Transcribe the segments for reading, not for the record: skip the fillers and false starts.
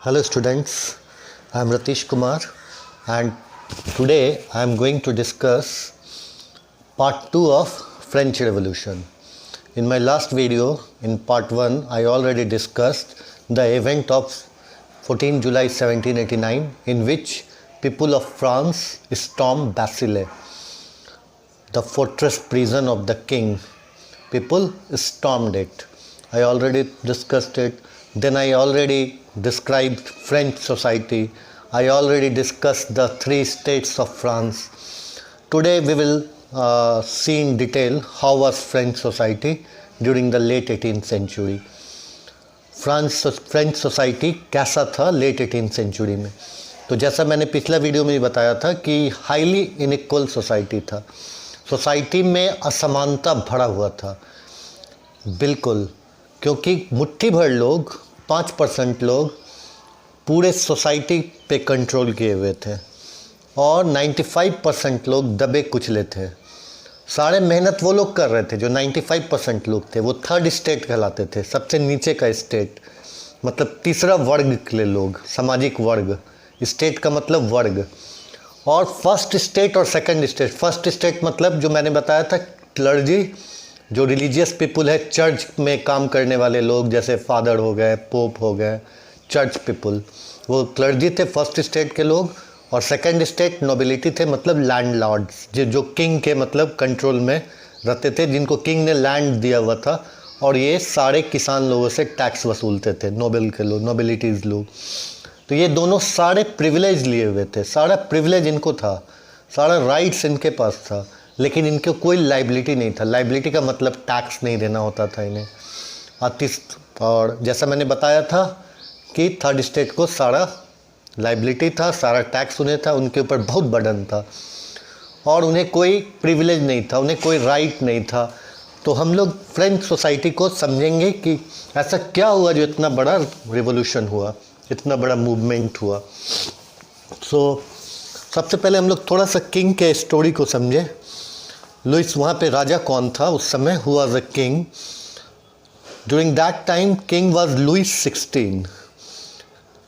Hello students, I am Ratish Kumar and today I am going to discuss part 2 of French Revolution. In my last video, in part 1, I already discussed the event of 14 July 1789 in which people of France stormed Bastille, the fortress prison of the king. People stormed it. I already discussed it. Then I already described French society. I already discussed the three states of France. Today we will see in detail how was French society during the late 18th century. French society कैसा था late 18th century में। तो जैसा मैंने पिछला video में बताया था कि हाईली इनइक्वल सोसाइटी था, सोसाइटी में असमानता भरा हुआ था बिल्कुल, क्योंकि मुट्ठी भर लोग 5% लोग पूरे सोसाइटी पे कंट्रोल किए हुए थे और 95% लोग दबे कुचले थे। सारे मेहनत वो लोग कर रहे थे जो 95% लोग थे, वो थर्ड स्टेट कहलाते थे, सबसे नीचे का स्टेट, मतलब तीसरा वर्ग के लोग, सामाजिक वर्ग। स्टेट का मतलब वर्ग। और फर्स्ट स्टेट और सेकंड स्टेट, फर्स्ट स्टेट मतलब जो मैंने बताया था क्लर्जी, जो रिलीजियस पीपल है, चर्च में काम करने वाले लोग जैसे फादर हो गए, पोप हो गए, चर्च पीपल, वो क्लर्जी थे फर्स्ट स्टेट के लोग। और सेकंड स्टेट नोबिलिटी थे, मतलब लैंड लॉर्ड्स, जो किंग के मतलब कंट्रोल में रहते थे, जिनको किंग ने लैंड दिया हुआ था, और ये सारे किसान लोगों से टैक्स वसूलते थे, नोबल के लोग, नोबिलिटीज़ लोग। तो ये दोनों सारे प्रिविलेज लिए हुए थे, सारा प्रिविलेज इनको था, सारा राइट्स इनके पास था, लेकिन इनको कोई लाइबिलिटी नहीं था। लाइबिलिटी का मतलब टैक्स नहीं देना होता था इन्हें। और जैसा मैंने बताया था कि थर्ड स्टेट को सारा लाइबिलिटी था, सारा टैक्स उन्हें था, उनके ऊपर बहुत बर्डन था और उन्हें कोई प्रिविलेज नहीं था, उन्हें कोई राइट नहीं था। तो हम लोग फ्रेंच सोसाइटी को समझेंगे कि ऐसा क्या हुआ जो इतना बड़ा रिवॉल्यूशन हुआ, इतना बड़ा मूवमेंट हुआ। सबसे पहले हम लोग थोड़ा सा किंग के स्टोरी को समझे। लुइस, वहाँ पे राजा कौन था उस समय, who was a king during that time? King was Louis 16।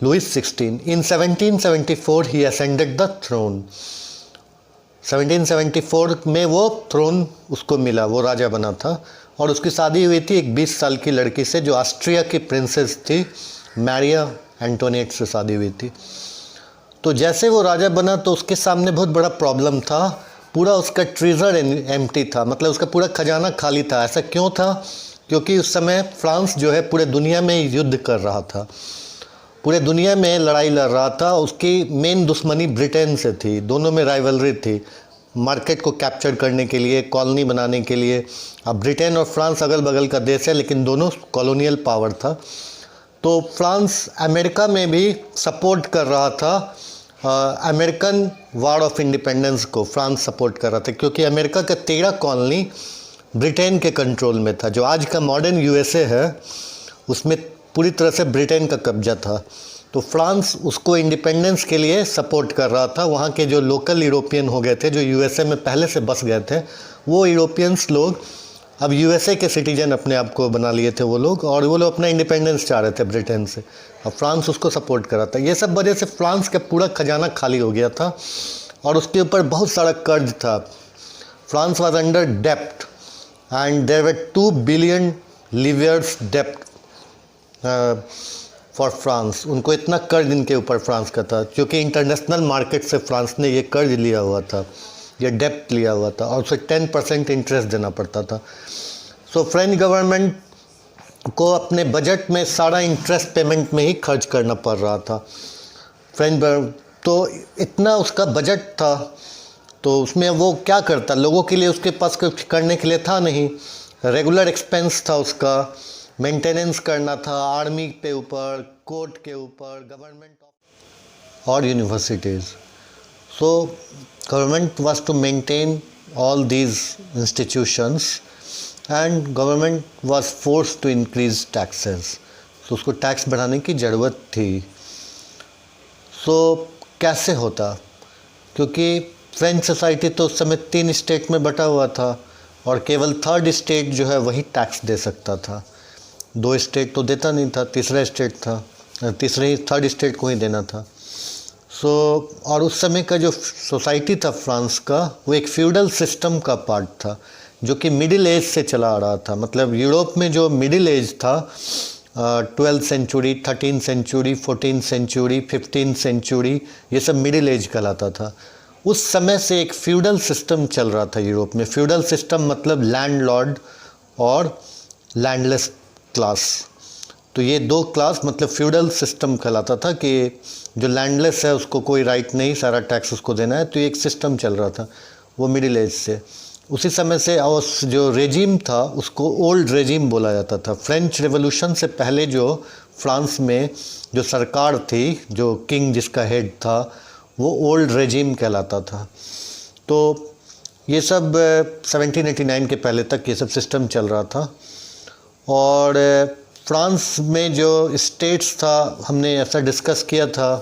In 1774 he ascended the throne. 1774 में वो थ्रोन उसको मिला, वो राजा बना था, और उसकी शादी हुई थी एक 20 साल की लड़की से जो ऑस्ट्रिया की प्रिंसेस थी, मैरिया एंटोनेट से शादी हुई थी। तो जैसे वो राजा बना तो उसके सामने बहुत बड़ा प्रॉब्लम था, पूरा उसका ट्रेजर एम्प्टी था, मतलब उसका पूरा खजाना खाली था। ऐसा क्यों था? क्योंकि उस समय फ्रांस जो है पूरे दुनिया में युद्ध कर रहा था, पूरे दुनिया में लड़ाई लड़ रहा था। उसकी मेन दुश्मनी ब्रिटेन से थी, दोनों में राइवलरी थी, मार्केट को कैप्चर करने के लिए, कॉलोनी बनाने के लिए। अब ब्रिटेन और फ्रांस अगल बगल का देश है, लेकिन दोनों कॉलोनियल पावर था। तो फ्रांस अमेरिका में भी सपोर्ट कर रहा था, अमेरिकन वार ऑफ इंडिपेंडेंस को फ्रांस सपोर्ट कर रहा था, क्योंकि अमेरिका का 13 कॉलोनी ब्रिटेन के कंट्रोल में था। जो आज का मॉडर्न यूएसए है उसमें पूरी तरह से ब्रिटेन का कब्जा था। तो फ्रांस उसको इंडिपेंडेंस के लिए सपोर्ट कर रहा था। वहाँ के जो लोकल यूरोपियन हो गए थे, जो यूएसए में पहले से बस गए थे, वो यूरोपियंस लोग अब यूएसए के सिटीजन अपने आप को बना लिए थे वो लोग, और वो लोग अपना इंडिपेंडेंस चाह रहे थे ब्रिटेन से। अब फ्रांस उसको सपोर्ट कर रहा था। ये सब वजह से फ्रांस का पूरा खजाना खाली हो गया था और उसके ऊपर बहुत सारा कर्ज था। फ्रांस वाज अंडर डेप्ट and there were 2 billion livres डेप्ट फॉर फ्रांस। उनको इतना कर्ज इनके ऊपर फ्रांस का था, क्योंकि इंटरनेशनल मार्केट से फ्रांस ने ये कर्ज लिया हुआ था, ये डेप्ट लिया हुआ था, और उसे 10% इंटरेस्ट देना पड़ता था। सो फ्रेंच गवर्नमेंट को अपने बजट में सारा इंटरेस्ट पेमेंट में ही खर्च करना पड़ रहा था। तो इतना उसका बजट था, तो उसमें वो क्या करता, लोगों के लिए उसके पास कुछ करने के लिए था नहीं। रेगुलर एक्सपेंस था उसका, मेंटेनेंस करना था आर्मी पे ऊपर, कोर्ट के ऊपर, गवर्नमेंट और universities. So government was to maintain all these institutions and government was force to increase taxes. तो उसको टैक्स बढ़ाने की ज़रूरत थी। सो कैसे होता? क्योंकि फ्रेंच सोसाइटी तो उस समय 3 स्टेट में बटा हुआ था और केवल थर्ड स्टेट जो है वही टैक्स दे सकता था, 2 स्टेट तो देता नहीं था, तीसरा स्टेट था। थर्ड स्टेट को ही देना था। और उस समय का जो सोसाइटी था फ्रांस का, वो एक फ्यूडल सिस्टम का पार्ट था जो कि मिडिल एज से चला आ रहा था। मतलब यूरोप में जो मिडिल एज था 12th century, 13th century, 14th century, 15th century, ये सब मिडिल एज कहलाता था। उस समय से एक फ्यूडल सिस्टम चल रहा था यूरोप में। फ्यूडल सिस्टम मतलब लैंडलॉर्ड और लैंडलेस क्लास। तो ये दो क्लास मतलब फ्यूडल सिस्टम कहलाता था कि जो लैंडलेस है उसको कोई राइट नहीं, सारा टैक्स उसको देना है। तो ये एक सिस्टम चल रहा था वो मिडिल एज से। उसी समय से उस जो रेजिम था उसको ओल्ड रेजिम बोला जाता था। फ्रेंच रेवोल्यूशन से पहले जो फ्रांस में जो सरकार थी, जो किंग जिसका हेड था, वो ओल्ड रेजिम कहलाता था। तो ये सब 1789 के पहले तक ये सब सिस्टम चल रहा था। और फ्रांस में जो स्टेट्स था हमने ऐसा डिस्कस किया था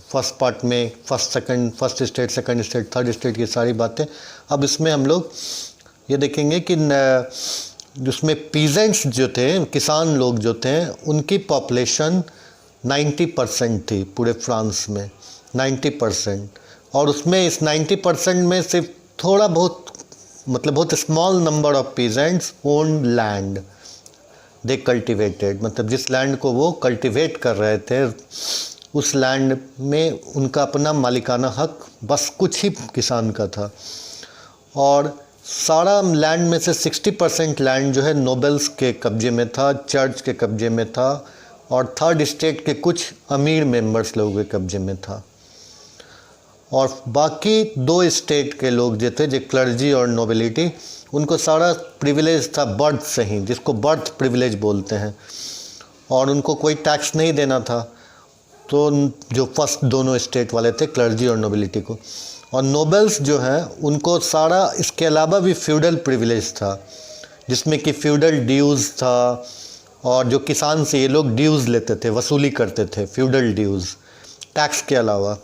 फर्स्ट पार्ट में, first state, second state, third state, ये सारी बातें। अब इसमें हम लोग ये देखेंगे कि जिसमें पीजेंट्स जो थे, किसान लोग जो थे, उनकी पॉपुलेशन 90% थी पूरे फ्रांस में, 90%। और उसमें इस 90% में सिर्फ थोड़ा बहुत, मतलब बहुत small number of peasants own land, they cultivated. मतलब जिस लैंड को वो कल्टिवेट कर रहे थे उस लैंड में उनका अपना मालिकाना हक बस कुछ ही किसान का था। और सारा लैंड में से 60% लैंड जो है नोबल्स के कब्जे में था, चर्च के कब्जे में था, और थर्ड स्टेट के कुछ अमीर मेंबर्स लोगों के कब्जे में था। और बाकी दो स्टेट के लोग जो थे, जो क्लर्जी और नोबिलिटी, उनको सारा प्रिविलेज था बर्थ से ही, जिसको बर्थ प्रिविलेज बोलते हैं, और उनको कोई टैक्स नहीं देना था। तो जो फर्स्ट दोनों स्टेट वाले थे, क्लर्जी और नोबिलिटी को, और नोबल्स जो हैं उनको सारा इसके अलावा भी फ्यूडल प्रिविलेज था, जिसमें कि फ्यूडल ड्यूज़ था। और जो किसान से ये लोग ड्यूज़ लेते थे, वसूली करते थे, फ्यूडल ड्यूज़, टैक्स के अलावा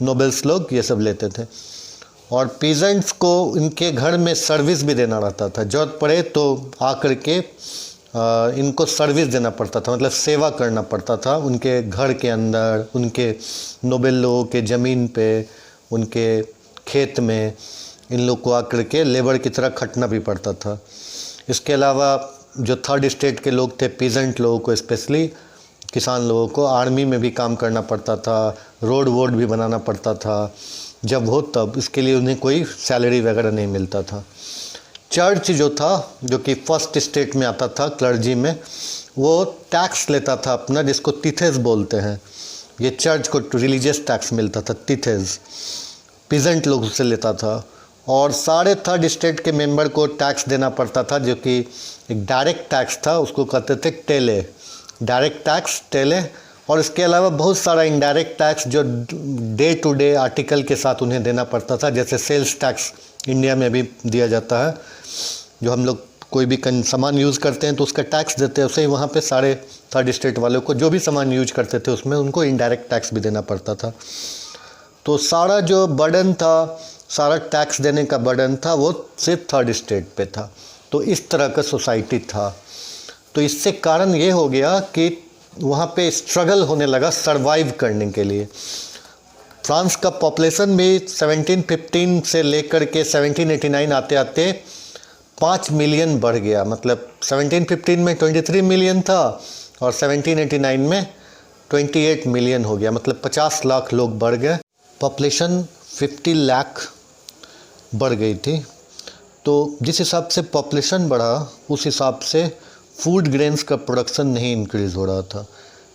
नोबल्स लोग ये सब लेते थे। और पीजेंट्स को इनके घर में सर्विस भी देना रहता था, जरूरत पड़े तो आकर के इनको सर्विस देना पड़ता था, मतलब सेवा करना पड़ता था उनके घर के अंदर, उनके नोबल लोगों के ज़मीन पे, उनके खेत में इन लोग को आकर के लेबर की तरह खटना भी पड़ता था। इसके अलावा जो थर्ड स्टेट के लोग थे, पीजेंट लोगों को, स्पेशली किसान लोगों को आर्मी में भी काम करना पड़ता था, रोड वोड भी बनाना पड़ता था जब हो तब। इसके लिए उन्हें कोई सैलरी वगैरह नहीं मिलता था। चर्च जो था, जो कि फर्स्ट स्टेट में आता था, क्लर्जी में, वो टैक्स लेता था अपना, जिसको तिथेस बोलते हैं। ये चर्च को रिलीजियस टैक्स मिलता था, तिथेस, पीजेंट लोग उससे लेता था। और सारे थर्ड स्टेट के मेंबर को टैक्स देना पड़ता था, जो कि एक डायरेक्ट टैक्स था, उसको कहते थे टेले, डायरेक्ट टैक्स टेले। और इसके अलावा बहुत सारा इनडायरेक्ट टैक्स जो डे टू डे आर्टिकल के साथ उन्हें देना पड़ता था, जैसे सेल्स टैक्स इंडिया में भी दिया जाता है। जो हम लोग कोई भी सामान यूज़ करते हैं तो उसका टैक्स देते हैं, उसे ही वहाँ पे सारे थर्ड स्टेट वालों को जो भी सामान यूज करते थे उसमें उनको इनडायरेक्ट टैक्स भी देना पड़ता था। तो सारा जो बर्डन था, सारा टैक्स देने का बर्डन था, वो सिर्फ थर्ड स्टेट पे था। तो इस तरह का सोसाइटी था। तो इससे कारण ये हो गया कि वहाँ पे स्ट्रगल होने लगा सर्वाइव करने के लिए। फ्रांस का पॉपुलेशन भी 1715 से लेकर के 1789 आते आते 5 मिलियन बढ़ गया। मतलब 1715 में 23 मिलियन था और 1789 में 28 मिलियन हो गया, मतलब 50 लाख लोग बढ़ गए। पॉपुलेशन 50 लाख बढ़ गई थी। तो जिस हिसाब से पॉपुलेशन बढ़ा उस हिसाब से फूड ग्रेन्स का प्रोडक्शन नहीं इंक्रीज़ हो रहा था,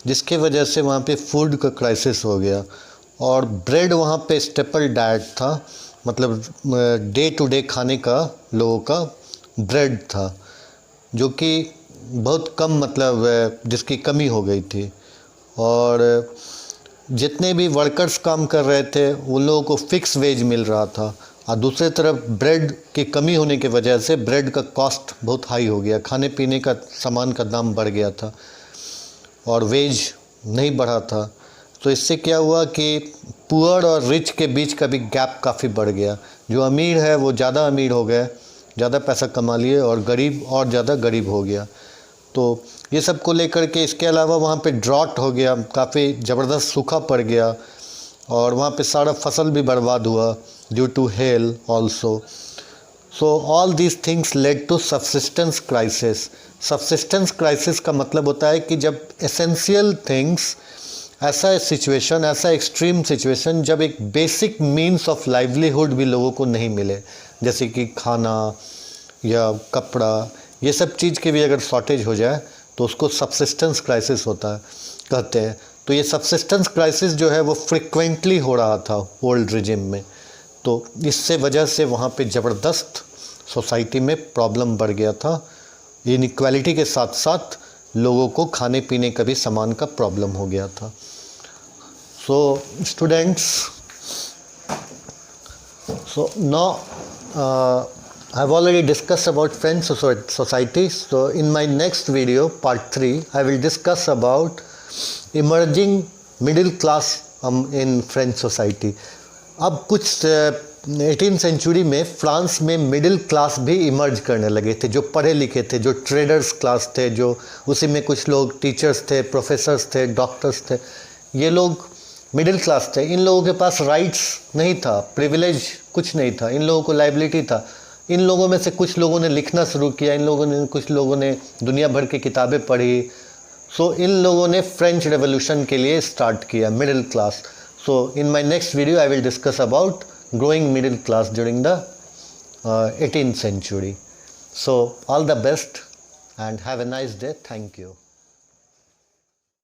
जिसके वजह से वहाँ पे फूड का क्राइसिस हो गया। और ब्रेड वहाँ पे स्टेपल डाइट था, मतलब डे टू डे खाने का लोगों का ब्रेड था, जो कि बहुत कम, मतलब जिसकी कमी हो गई थी। और जितने भी वर्कर्स काम कर रहे थे उन लोगों को फिक्स वेज मिल रहा था। और दूसरी तरफ ब्रेड की कमी होने की वजह से ब्रेड का कॉस्ट बहुत हाई हो गया, खाने पीने का सामान का दाम बढ़ गया था और वेज नहीं बढ़ा था। तो इससे क्या हुआ कि पुअर और रिच के बीच का भी गैप काफ़ी बढ़ गया। जो अमीर है वो ज़्यादा अमीर हो गए, ज़्यादा पैसा कमा लिए, और गरीब और ज़्यादा गरीब हो गया। तो ये सब को लेकर के, इसके अलावा वहाँ पे ड्रॉट हो गया, काफ़ी ज़बरदस्त सूखा पड़ गया और वहाँ पे सारा फसल भी बर्बाद हुआ due to hail also. So all these things led to subsistence crisis. Subsistence crisis का मतलब होता है कि जब एसेंशियल थिंग्स, ऐसा सिचुएशन, ऐसा एक्सट्रीम सिचुएशन जब एक बेसिक मीन्स ऑफ लाइवलीहुड भी लोगों को नहीं मिले, जैसे कि खाना या कपड़ा, ये सब चीज़ की भी अगर शॉर्टेज हो जाए तो उसको सब्सिस्टेंस क्राइसिस होता है, कहते हैं. तो ये सब्सिस्टेंस क्राइसिस जो है वो फ्रिक्वेंटली हो रहा था ओल्ड रिजिम में. तो इससे वजह से वहाँ पे ज़बरदस्त सोसाइटी में प्रॉब्लम बढ़ गया था. इनइक्वालिटी के साथ साथ लोगों को खाने पीने का भी सामान का प्रॉब्लम हो गया था. So students, so now I have already discussed about French society. So in my next video, part 3, I will discuss about emerging middle class in French society. अब कुछ 18th सेंचुरी में फ्रांस में middle class भी emerge करने लगे थे, जो पढ़े लिखे थे, जो ट्रेडर्स क्लास थे, जो उसी में कुछ लोग टीचर्स थे, प्रोफेसर्स थे, डॉक्टर्स थे. ये लोग मिडिल क्लास थे. इन लोगों के पास राइट्स नहीं था, प्रिविलेज कुछ नहीं था, इन लोगों को लाइबिलिटी था. इन लोगों में से कुछ लोगों ने लिखना शुरू किया, कुछ लोगों ने दुनिया भर की किताबें पढ़ी. सो इन लोगों ने फ्रेंच रेवोल्यूशन के लिए स्टार्ट किया middle class. So in my next video I will discuss about growing middle class during the 18th century. So all the best and have a nice day. Thank you.